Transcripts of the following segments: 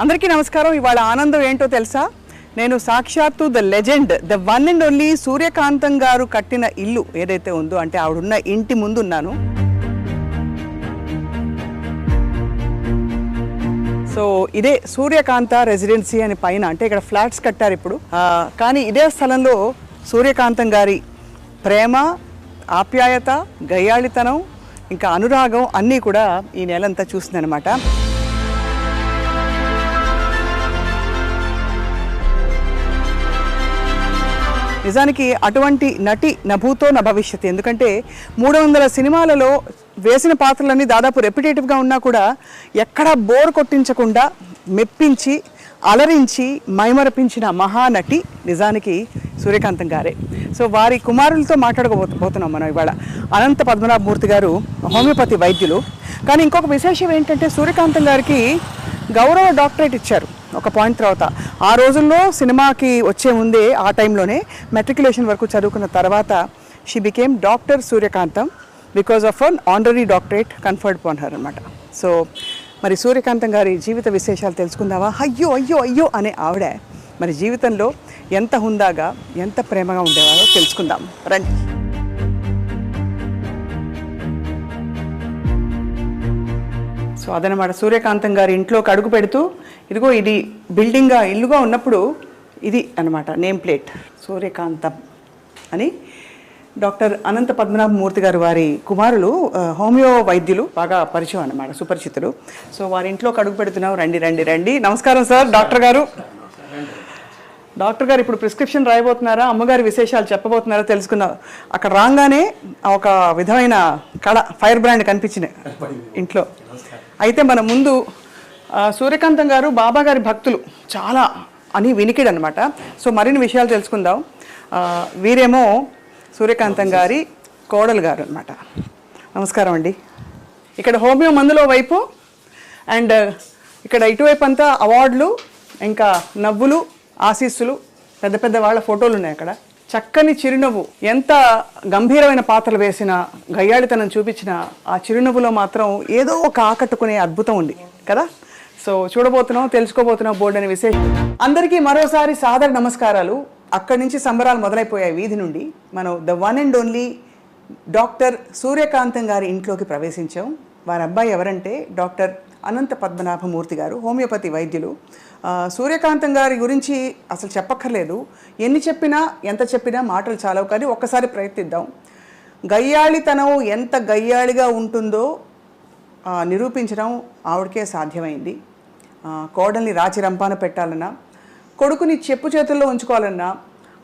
అందరికీ నమస్కారం. ఇవాళ ఆనందం ఏంటో తెలుసా? నేను సాక్షాత్తు the legend, the one and only Suryakantham garu కట్టిన ఇల్లు ఏదైతే ఉందో, అంటే ఆవిడున్న ఇంటి ముందు ఉన్నాను. సో ఇదే సూర్యకాంత రెసిడెన్సీ అని పైన, అంటే ఇక్కడ ఫ్లాట్స్ కట్టారు ఇప్పుడు. కానీ ఇదే స్థలంలో సూర్యకాంతం గారి ప్రేమ, ఆప్యాయత, గయ్యాళితనం, ఇంకా అనురాగం అన్నీ కూడా ఈ నెలంతా చూసిందనమాట. నిజానికి అటువంటి నటి నభూతో న భవిష్యత్. ఎందుకంటే 300 సినిమాలలో వేసిన పాత్రలన్నీ దాదాపు రెపిటేటివ్గా ఉన్నా కూడా ఎక్కడా బోర్ కొట్టించకుండా మెప్పించి, అలరించి, మైమరపించిన మహానటి నిజానికి సూర్యకాంతం గారే. సో వారి కుమారులతో మాట్లాడకపోతున్నాం మనం ఇవాళ. అనంత పద్మనాభమూర్తి గారు హోమియోపతి వైద్యులు. కానీ ఇంకొక విశేషం ఏంటంటే, సూర్యకాంతం గారికి గౌరవ డాక్టరేట్ ఇచ్చారు ఒక పాయింట్ తర్వాత. ఆ రోజుల్లో సినిమాకి వచ్చే ముందే, ఆ టైంలోనే మెట్రికులేషన్ వరకు చదువుకున్న తర్వాత she became doctor Suryakantham because of an honorary doctorate conferred upon her అనమాట. సో మరి సూర్యకాంతం గారి జీవిత విశేషాలు తెలుసుకుందావా? అయ్యో అయ్యో అయ్యో అనే ఆవిడ మరి జీవితంలో ఎంత హుందాగా, ఎంత ప్రేమగా ఉండేవారో తెలుసుకుందాం రండి. సో అదనమాట, సూర్యకాంతం గారి ఇంట్లోకి అడుగు పెడుతూ, ఇదిగో ఇది బిల్డింగ్గా ఇల్లుగా ఉన్నప్పుడు ఇది అనమాట నేమ్ ప్లేట్, సూర్యకాంతం అని. డాక్టర్ అనంత పద్మనాభమూర్తి గారు వారి కుమారులు హోమియో వైద్యులు, బాగా పరిచయం అన్నమాట, సుపరిచితులు. సో వారి ఇంట్లోకి అడుగు పెడుతున్నాం. రండి రండి రండి. నమస్కారం సార్. డాక్టర్ గారు, డాక్టర్ గారు ఇప్పుడు ప్రిస్క్రిప్షన్ రాయబోతున్నారా, అమ్మగారి విశేషాలు చెప్పబోతున్నారా తెలుసుకున్నారు. అక్కడ రాగానే ఒక విధమైన కళ, ఫైర్ బ్రాండ్ కనిపించింది ఇంట్లో. అయితే మన ముందు సూర్యకాంతం గారు బాబా గారి భక్తులు చాలా అని వినికిడు అనమాట. సో మరిన్ని విషయాలు తెలుసుకుందాం. వీరేమో సూర్యకాంతం గారి కోడలు గారు అనమాట. నమస్కారం అండి. ఇక్కడ హోమియో మందులో వైపు అండ్ ఇక్కడ ఇటువైపు అంతా అవార్డులు, ఇంకా నవ్వులు, ఆశీస్సులు, పెద్ద పెద్ద వాళ్ళ ఫోటోలు ఉన్నాయి అక్కడ. చక్కని చిరునవ్వు, ఎంత గంభీరమైన పాత్రలు వేసిన, గయ్యాళితనం చూపించిన ఆ చిరునవ్వులో మాత్రం ఏదో ఒక ఆకట్టుకునే అద్భుతం ఉంది కదా. సో చూడబోతున్నాం, తెలుసుకోబోతున్నాం బోర్డు అనే విశేషం. అందరికీ మరోసారి సాదర నమస్కారాలు. అక్కడి నుంచి సంబరాలు మొదలైపోయాయి. వీధి నుండి మనం the one and only doctor Suryakantham గారి ఇంట్లోకి ప్రవేశించాం. వారి అబ్బాయి ఎవరంటే డాక్టర్ అనంత పద్మనాభమూర్తి గారు, హోమియోపతి వైద్యులు. సూర్యకాంతం గారి గురించి అసలు చెప్పక్కర్లేదు. ఎన్ని చెప్పినా, ఎంత చెప్పినా మాటలు చాలవు. కానీ ఒక్కసారి ప్రయత్నిద్దాం. గయ్యాళితనం ఎంత గయ్యాళిగా ఉంటుందో నిరూపించడం ఆవిడకే సాధ్యమైంది. కోడల్ని రాచి రంపాన పెట్టాలన్నా, కొడుకుని చెప్పు చేతుల్లో ఉంచుకోవాలన్నా,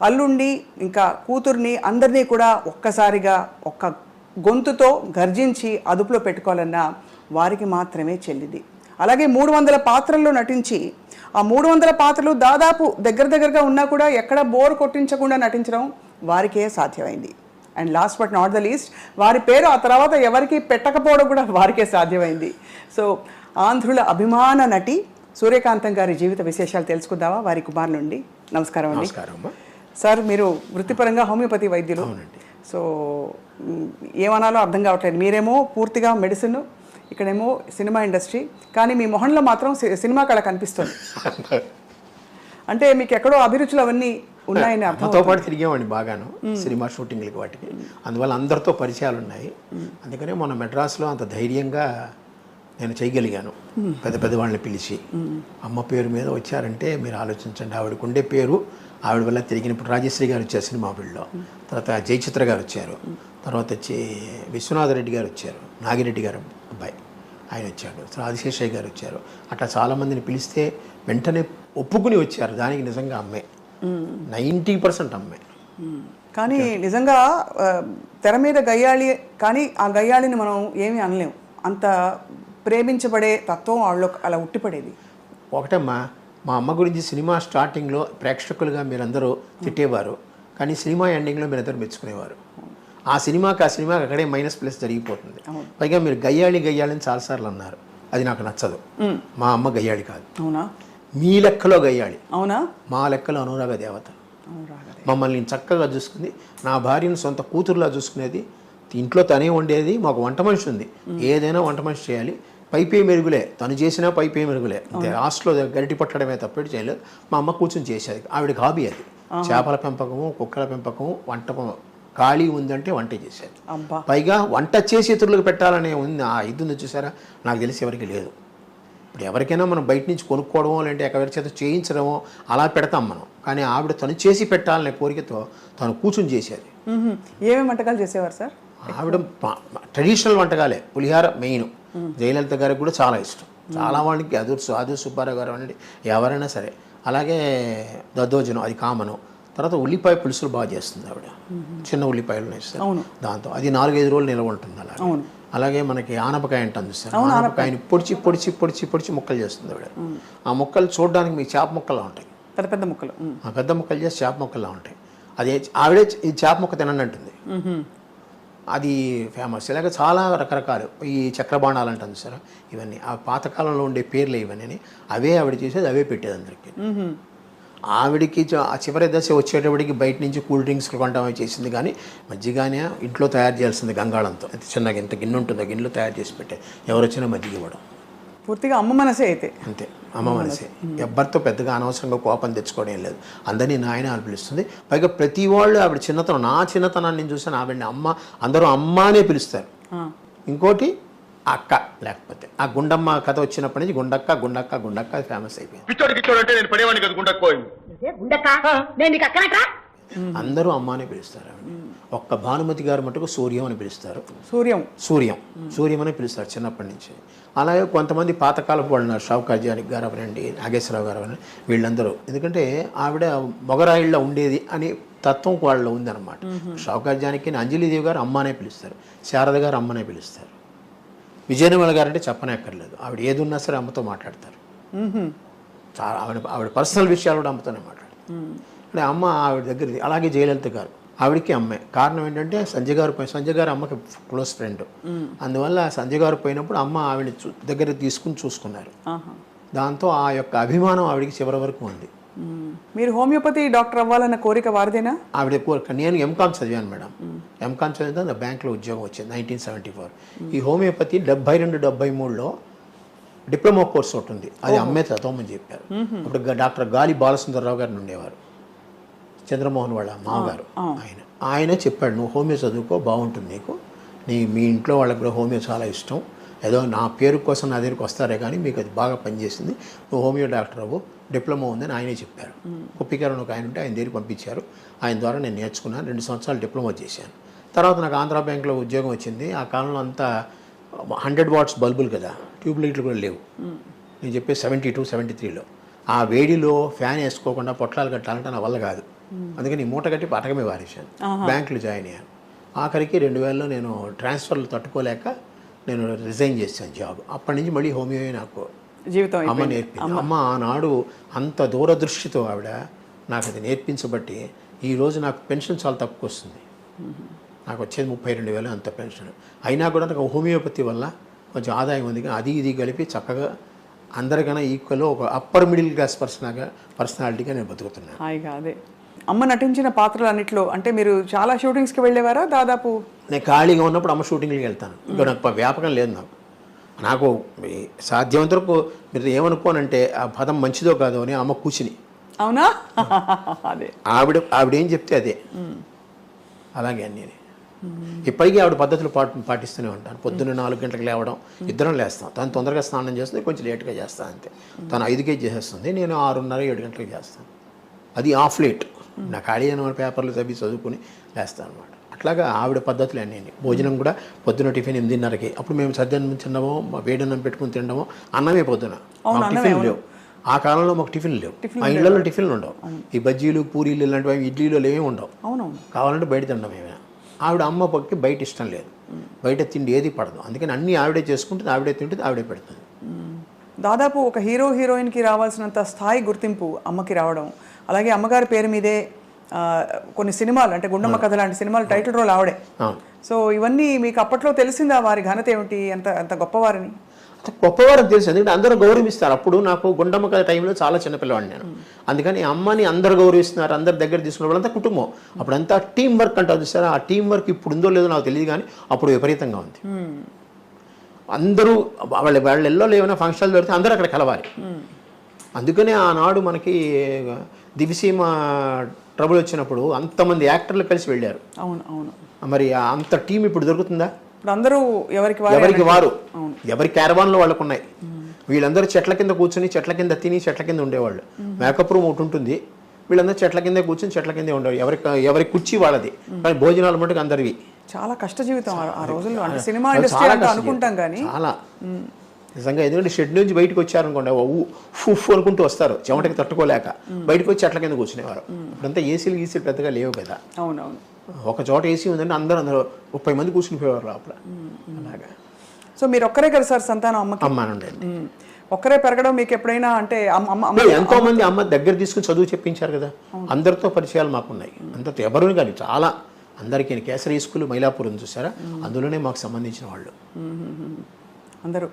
అల్లుండి ఇంకా కూతుర్ని అందరినీ కూడా ఒక్కసారిగా ఒక్క గొంతుతో గర్జించి అదుపులో పెట్టుకోవాలన్నా వారికి మాత్రమే చెల్లింది. అలాగే 300 పాత్రల్లో నటించి, ఆ 300 పాత్రలు దాదాపు దగ్గరగా ఉన్నా కూడా ఎక్కడ బోర్ కొట్టించకుండా నటించడం వారికే సాధ్యమైంది. And last but not the least, వారి పేరు ఆ తర్వాత ఎవరికి పెట్టకపోవడం కూడా వారికే సాధ్యమైంది. సో ఆంధ్రుల అభిమాన నటి సూర్యకాంతం గారి జీవిత విశేషాలు తెలుసుకుందామా వారి కుమార్ నుండి. నమస్కారం అండి. సార్, మీరు వృత్తిపరంగా హోమియోపతి వైద్యులు. సో ఏమనాలో అర్థం కావట్లేదు. మీరేమో పూర్తిగా మెడిసిన్, ఇక్కడేమో సినిమా ఇండస్ట్రీ. కానీ మీ మొహంలో మాత్రం సినిమా కళ కనిపిస్తుంది. అంటే మీకు ఎక్కడో అభిరుచులు అవన్నీ ఉన్నాయని అర్థంతో పాటు తిరిగామండి బాగాను సినిమా షూటింగ్లకి, వాటికి. అందువల్ల అందరితో పరిచయాలు ఉన్నాయి. అందుకనే మొన్న మెడ్రాస్లో అంత ధైర్యంగా నేను చేయగలిగాను. పెద్ద పెద్ద వాళ్ళని పిలిచి, అమ్మ పేరు మీద వచ్చారంటే మీరు ఆలోచించండి. ఆవిడకు ఉండే పేరు, ఆవిడ వల్ల తిరిగిన. ఇప్పుడు రాజశ్రీ గారు వచ్చారు సినిమా వీళ్ళలో, తర్వాత జయచిత్ర గారు వచ్చారు, తర్వాత వచ్చి విశ్వనాథ రెడ్డి గారు వచ్చారు, నాగిరెడ్డి గారు అబ్బాయి ఆయన వచ్చాడు, ఆదిశేషయ్య గారు వచ్చారు. అట్లా చాలామందిని పిలిస్తే వెంటనే ఒప్పుకుని వచ్చారు. దానికి నిజంగా అమ్మే 90% అమ్మే. కానీ నిజంగా తెర మీద గయ్యాళి, కానీ ఆ గయ్యాళిని మనం ఏమీ అనలేము. అంత ప్రేమించబడే తత్వం వాళ్ళు అలా ఉట్టిపడేది. ఒకటమ్మా, మా అమ్మ గురించి సినిమా స్టార్టింగ్లో ప్రేక్షకులుగా మీరందరూ తిట్టేవారు, కానీ సినిమా ఎండింగ్లో మీరందరూ మెచ్చుకునేవారు. ఆ సినిమాకి అక్కడే మైనస్+ జరిగిపోతుంది. పైగా మీరు గయ్యాళి అని చాలాసార్లు అన్నారు. అది నాకు నచ్చదు. మా అమ్మ గయ్యాళి కాదు. అవునా? మీ లెక్కలో గయ్యాళి. అవునా? మా లెక్కలో అనురాగ దేవత. మమ్మల్ని చక్కగా చూసుకుంది. నా భార్యను సొంత కూతురులా చూసుకునేది. ఇంట్లో తనే వండేది. మాకు వంట మనిషి ఉంది. ఏదైనా వంట మనిషి చేయాలి. పైపే మెరుగులే, తను చేసినా పైపే మెరుగులే. లాస్ట్లో గరిటి పట్టడమే తప్పేటి చేయలేదు. మా అమ్మ కూర్చొని చేసేది, ఆవిడకి హాబీ అది. చేపల పెంపకము, కుక్కల పెంపకము, వంట ఖాళీ ఉందంటే వంట చేసేది. పైగా వంట చేసి ఇతరులకు పెట్టాలనే ఉంది ఆ ఇది ఉంది చూసారా, నాకు తెలిసి ఎవరికి లేదు. ఇప్పుడు ఎవరికైనా మనం బయట నుంచి కొనుక్కోవడమో లేదంటే ఎవరి చేత చేయించడమో అలా పెడతాం మనం, కానీ ఆవిడ తను చేసి పెట్టాలనే కోరికతో తను కూర్చొని చేసేది. ఏమేమి వంటకాలు చేసేవారు సార్? ఆవిడ ట్రెడిషనల్ వంటకాలే, పులిహార మెయిన్. జయలలిత గారికి కూడా చాలా ఇష్టం. చాలా వాళ్ళకి ఆదూర్ సుబ్బారావు గారు అనండి, ఎవరైనా సరే. అలాగే దద్దోజనం అది కామను. తర్వాత ఉల్లిపాయ పులుసులు బాగా చేస్తుంది ఆవిడ, చిన్న ఉల్లిపాయలు వేస్తారు దాంతో, అది 4-5 రోజులు నిల్వ ఉంటుంది. అలాగే మనకి ఆనపకాయ అంటాను సార్, ఆనపకాయని పొడిచి పొడిచి పొడిచి పొడిచి ముక్కలు చేస్తుంది ఆవిడ. ఆ ముక్కలు చూడడానికి మీకు చేప ముక్కలా ఉంటాయి, పెద్ద ముక్కలు. పెద్ద ముక్కలు చేసి చేప ముక్కల్లా ఉంటాయి. అది ఆవిడే ఈ చేప ముక్క తినండి అంటుంది, అది ఫేమస్. ఇలాగ చాలా రకరకాలు ఈ చక్రబాణాలు అంటుంది సార్, ఇవన్నీ ఆ పాతకాలంలో ఉండే పేర్లు ఇవన్నీ. అవే ఆవిడ చేసేది, అవే పెట్టేది అందరికీ. ఆవిడికి ఆ చివరి దశ వచ్చేటప్పటికి బయట నుంచి కూల్ డ్రింక్స్ కొంటామని చేసింది, కానీ మజ్జిగానే ఇంట్లో తయారు చేయాల్సింది గంగాళంతో. చిన్నగా ఇంత గిన్నె ఉంటుందో గిన్నెలో తయారు చేసి పెట్టే, ఎవరు వచ్చినా మజ్జిగ ఇవ్వడం. పూర్తిగా అమ్మ మనసే అయితే. అంతే, అమ్మ మనసే. ఎవ్వరితో పెద్దగా అనవసరంగా కోపం తెచ్చుకోవడం ఏం లేదు, అందరినీ నాయన అని పిలుస్తుంది. పైగా ప్రతి వాళ్ళు ఆవిడ చిన్నతనం, నా చిన్నతనాన్ని నేను చూసాను, ఆవిడని అమ్మ, అందరూ అమ్మ అనే పిలుస్తారు. ఇంకోటి అక్క, లేకపోతే ఆ గుండమ్మ కథ వచ్చినప్పటి నుంచి గుండక్క గుండక్క గుండక్క ఫేమస్ అయిపోయింది. అందరూ అమ్మ అని పిలుస్తారు ఆవిడ. ఒక్క భానుమతి గారు మటుకు సూర్యం అని పిలుస్తారు. సూర్యం అని పిలుస్తారు చిన్నప్పటి నుంచి. అలాగే కొంతమంది పాతకాలపు వాళ్ళు ఉన్నారు, షావుకార్ గారు అవనండి, నాగేశ్వరరావు గారు అవనండి, వీళ్ళందరూ. ఎందుకంటే ఆవిడ మొగరాయిళ్ళ ఉండేది అని తత్వం వాళ్ళలో ఉందన్నమాట. షావుకార్ జానకి అంజలిదేవి గారు అమ్మ అనే పిలుస్తారు, శారద గారు అమ్మనే పిలుస్తారు. విజయనిర్మల గారు అంటే చెప్పనక్కర్లేదు, ఆవిడ ఏది ఉన్నా సరే అమ్మతో మాట్లాడతారు. చాలా ఆవిడ పర్సనల్ విషయాలు కూడా అమ్మతోనే మాట్లాడతారు. అంటే అమ్మ ఆవిడ దగ్గరది. అలాగే జయలలిత గారు, ఆవిడకి అమ్మే. కారణం ఏంటంటే సంజయ్ గారు అమ్మకి క్లోజ్ ఫ్రెండ్. అందువల్ల సంజయ్ గారు పోయినప్పుడు అమ్మ ఆవిడ దగ్గర తీసుకుని చూసుకున్నారు. దాంతో ఆ యొక్క అభిమానం ఆవిడకి చివరి వరకు ఉంది. మీరు హోమియోపతి డాక్టర్ అవ్వాలన్న కోరిక వారిదేనా? ఆవిడ కోరిక. నేను ఎంకామ్ చదివాను మేడం. ఎంకామ్ చదివితే బ్యాంక్లో ఉద్యోగం వచ్చింది 1974. ఈ హోమియోపతి 72-73లో డిప్లొమా కోర్స్ ఒకటి ఉంది, అది అమ్మే చదవమని చెప్పారు. అప్పుడు డాక్టర్ గాలి బాలసుందరరావు గారిని ఉండేవారు, చంద్రమోహన్ వాళ్ళ మామగారు. ఆయన చెప్పాడు, నువ్వు హోమియో చదువుకో, బాగుంటుంది నీకు, మీ ఇంట్లో వాళ్ళకి కూడా హోమియో చాలా ఇష్టం, ఏదో నా పేరు కోసం నా దగ్గరికి వస్తారే కానీ మీకు అది బాగా పనిచేసింది, నువ్వు హోమియో డాక్టర్ అవ్వు, డిప్లొమా ఉందని ఆయనే చెప్పారు. కుప్పికారని ఒక ఆయన ఉంటే ఆయన దగ్గరికి పంపించారు. ఆయన ద్వారా నేను నేర్చుకున్నాను, 2 సంవత్సరాలు డిప్లొమా చేశాను. తర్వాత నాకు ఆంధ్రా బ్యాంక్లో ఉద్యోగం వచ్చింది. ఆ కాలంలో అంతా 100 వాట్స్ బల్బులు కదా, ట్యూబ్ లైట్లు కూడా లేవు. నేను చెప్పే 72, 73లో ఆ వేడిలో ఫ్యాన్ వేసుకోకుండా పొట్లాలు కట్టాలంటే నా వల్ల కాదు. అందుకని మూట కట్టి పటకమే వారేశాను, బ్యాంకులో జాయిన్ అయ్యాను. ఆఖరికి 2000లో నేను ట్రాన్స్ఫర్లు తట్టుకోలేక నేను రిజైన్ చేశాను జాబ్. అప్పటి నుంచి మళ్ళీ హోమియో నాకు జీవితం అమ్మ నేర్పింది. అమ్మ ఆనాడు అంత దూరదృష్టితో ఆవిడ నాకు అది నేర్పించబట్టి ఈరోజు నాకు పెన్షన్ చాలా తక్కువ వస్తుంది. నాకు వచ్చేది 32,000 అంత పెన్షన్. అయినా కూడా నాకు హోమియోపతి వల్ల కొంచెం ఆదాయం ఉంది. అది ఇది కలిపి చక్కగా అందరికన్నా ఈక్వల్ ఒక అప్పర్ మిడిల్ క్లాస్ పర్సనాలిటీగా నేను బతుకుతున్నాను. హాయిగా. అదే అమ్మ నటించిన పాత్రలు అన్నిట్లో అంటే మీరు చాలా షూటింగ్స్కి వెళ్ళేవారా? దాదాపు నేను ఖాళీగా ఉన్నప్పుడు అమ్మ షూటింగ్కి వెళ్తాను. ఇంకా నాకు వ్యాపకం లేదు. నాకు సాధ్యమంత వరకు మీరు ఏమనుకోనంటే ఆ పదం మంచిదో కాదో అని అమ్మ కూర్చుని. అవునా? అదే ఆవిడేం చెప్తే అదే, అలాగే అన్నీ. ఇప్పటికీ ఆవిడ పద్ధతులు పాటిస్తూనే ఉంటాను. పొద్దున్న 4 గంటలకు లేవడం, ఇద్దరం లేస్తాం. తను తొందరగా స్నానం చేస్తుంది, కొంచెం లేట్గా చేస్తాను అంతే. తను 5కే చేసేస్తుంది, నేను 6:30-7 గంటలకు చేస్తాను. అది ఆఫ్ లేట్. నా ఖాళీ అయిన పేపర్లు చదువుకుని లేస్తాను అనమాట. అట్లాగా ఆవిడ పద్ధతులు అన్నీ. భోజనం కూడా పొద్దున టిఫిన్ 8:30కి. అప్పుడు మేము సద్యాన్నం తినడమో, వేడన్నం పెట్టుకుని తినడమో, అన్నమే పొద్దున. టిఫిన్ లేవు ఆ కాలంలో, మాకు టిఫిన్ లేవు. మా ఇళ్లలో టిఫిన్లు ఉండవు. ఈ బజ్జీలు, పూరీలు ఇలాంటివి, ఇడ్లీలు ఏమీ ఉండవు. కావాలంటే బయట తినడం ఏమైనా. ఆవిడ అమ్మ పక్కకి బయట ఇష్టం లేదు, బయట తిండి ఏది పడదు. అందుకని అన్నీ ఆవిడే చేసుకుంటుంది, ఆవిడే తింటుంది, ఆవిడే పెడుతుంది. దాదాపు ఒక హీరోయిన్కి రావాల్సినంత స్థాయి గుర్తింపు అమ్మకి రావడం, అలాగే అమ్మగారి పేరు మీదే కొన్ని సినిమాలు అంటే గుండమ్మ కథ లాంటి సినిమాలు టైటిల్ రోల్ ఆవిడే. సో ఇవన్నీ మీకు అప్పట్లో తెలిసిందా వారి ఘనత ఏమిటి, అంత గొప్పవారిని? గొప్పవారని తెలుసు, ఎందుకంటే అందరూ గౌరవిస్తారు. అప్పుడు నాకు గుండమ్మ కథ టైంలో చాలా చిన్నపిల్లవాడిని నేను. అందుకని అమ్మని అందరు గౌరవిస్తున్నారు, అందరి దగ్గర తీసుకున్న వాళ్ళంతా కుటుంబం. అప్పుడంతా టీం వర్క్ అంటారు సార్. ఆ టీం వర్క్ ఇప్పుడు ఉందో లేదో నాకు తెలియదు, కానీ అప్పుడు విపరీతంగా ఉంది. అందరూ వాళ్ళ ఇళ్ళలో ఏమైనా ఫంక్షన్లు దొరికితే అందరూ అక్కడ కలవాలి. అందుకనే ఆనాడు మనకి దివిసీమ ట్రబుల్ వచ్చినప్పుడు అంతమంది యాక్టర్లు కలిసి వెళ్ళారు. అవును అవును. మరి అంత టీం ఇప్పుడు దొరుకుతుందా? ఇప్పుడు అందరూ ఎవరికి వారు ఎవరి క్యారవాన్లో వాళ్ళకు ఉన్నాయి. వీళ్ళందరూ చెట్ల కింద కూర్చొని చెట్ల కింద తిని చెట్ల కింద ఉండేవాళ్ళు. మేకప్ రూమ్ ఒకటి ఉంటుంది, వీళ్ళందరూ చెట్ల కిందే కూర్చొని చెట్ల కిందే ఉండేవాళ్ళు. ఎవరి కుర్చీ వాళ్ళది, కానీ భోజనాలు మటుకు అందరివి. చాలా కష్ట జీవితం ఆ రోజుల్లో. అంటే సినిమా ఇండస్ట్రీ అంటే అనుకుంటాం కానీ చాలా నిజంగా. ఎందుకంటే షెడ్ నుంచి బయటకు వచ్చారనుకోండి, ఉఫ్ అనుకుంటూ వస్తారు, చెమటకి తట్టుకోలేక బయటకు వచ్చి చెట్ల కింద కూర్చునేవారు. ఇప్పుడంతా ఏసీలు గీసీలు పెద్దగా లేవు కదా. అవునవును. ఒక చోట ఏసీ ఉందంటే అందరూ 30 మంది కూర్చునిపోయేవారు లోపల. అలాగా. సో మీరు ఒక్కరే కదా సార్ సంతానం అమ్మకి? అమ్మానుండండి. ఒక్కరే పెరగడం మీకు ఎప్పుడైనా అంటే ఎంతో మంది అమ్మ దగ్గర తీసుకుని చదువు చెప్పించారు కదా. అందరితో పరిచయాలు మాకున్నాయి. అందరితో ఎవరు కానీ చాలా అందరికీ కేసరి స్కూల్ మైలాపూర్ ఉంది చూసారా, అందులోనే మాకు సంబంధించిన వాళ్ళు అందరూ.